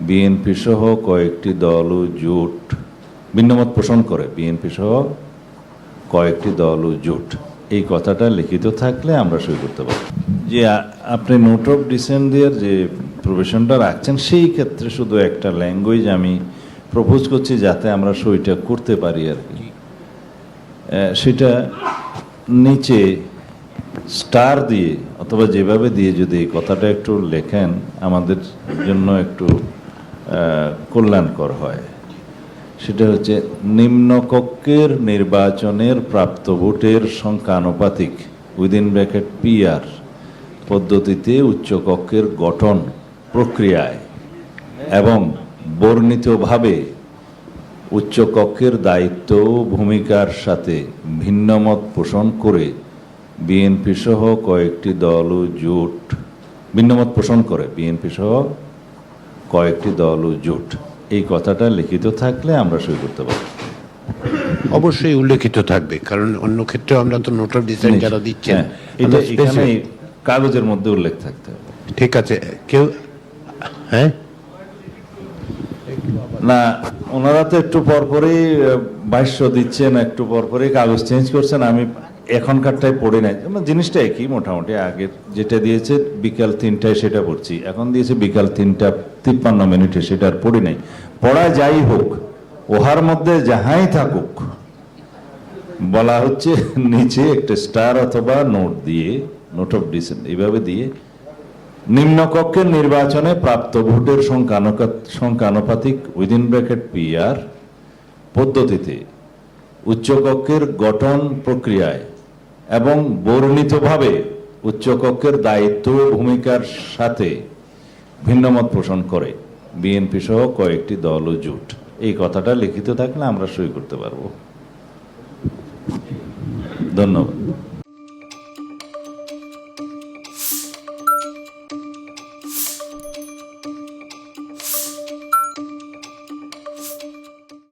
BNP সহ কয়েকটি দল ও জোট ভিন্নমত পোষণ করে, বিএনপি সহ কয়েকটি দল ও জোট, এই কথাটা লিখিত থাকলে আমরা সই করতে পারি। যে আপনি নোট অফ ডিসেন্ট দিয়ে যে প্রভিশনটা রাখছেন, সেই ক্ষেত্রে শুধু একটা ল্যাঙ্গুয়েজ আমি প্রপোজ করছি যাতে আমরা সইটা করতে পারি আর কি। সেটা নিচে স্টার দিয়ে অথবা যেভাবে দিয়ে যদি এই কথাটা একটু লেখেন আমাদের জন্য একটু কল্যাণকর হয়। সেটা হচ্ছে নিম্নকক্ষের নির্বাচনের প্রাপ্ত ভোটের সংখ্যানুপাতিক উইদিন ব্র্যাকেট পিআর পদ্ধতিতে উচ্চকক্ষের গঠন প্রক্রিয়ায় এবং বর্ণিতভাবে উচ্চকক্ষের দায়িত্ব ও ভূমিকার সাথে ভিন্নমত পোষণ করে বিএনপি সহ কয়েকটি দল ও জোট ভিন্নমত পোষণ করে বিএনপি সহ কয়েকটি দল ও জোট, এই কথাটা লিখিত থাকলে আমরা সই করতে পারি। অবশ্যই উল্লেখিত থাকবে, কারণ অন্য ক্ষেত্রে আমরা তো নোট অফ ডিসেন্ট যারা দিচ্ছেন এটা এখানে কাগজের মধ্যে উল্লেখ থাকতে হবে। ঠিক আছে, কেউ হ্যাঁ না, ওনারা তো একটু পরপরই ভাষ্য দিচ্ছেন, একটু পরপরই কাগজ চেঞ্জ করছেন। আমি এখনকারটাই পড়ি নাই, জিনিসটা একই মোটামুটি। আগের যেটা দিয়েছে বিকাল 3টায় সেটা পড়ছি, এখন দিয়েছে বিকাল 3:53 সেটা আর পড়ি নাই। পড়া যাই হোক, ওহার মধ্যে যাহাই থাকুক, বলা হচ্ছে নিচে একটা স্টার অথবা নোট দিয়ে, নোট অফ ডিসেন্ট এইভাবে দিয়ে নিম্নকক্ষের নির্বাচনে প্রাপ্ত ভোটের সংখ্যানুপাতিক উইদিন ব্র্যাকেট পিআর পদ্ধতিতে উচ্চকক্ষের গঠন প্রক্রিয়ায় এবং বর্ণিতভাবে উচ্চকক্ষের দায়িত্ব ও ভূমিকার সাথে ভিন্নমত পোষণ করে বিএনপি সহ কয়েকটি দল ও জোট, এই কথাটা লিখিত থাকলে আমরা সই করতে পারবো। ধন্যবাদ।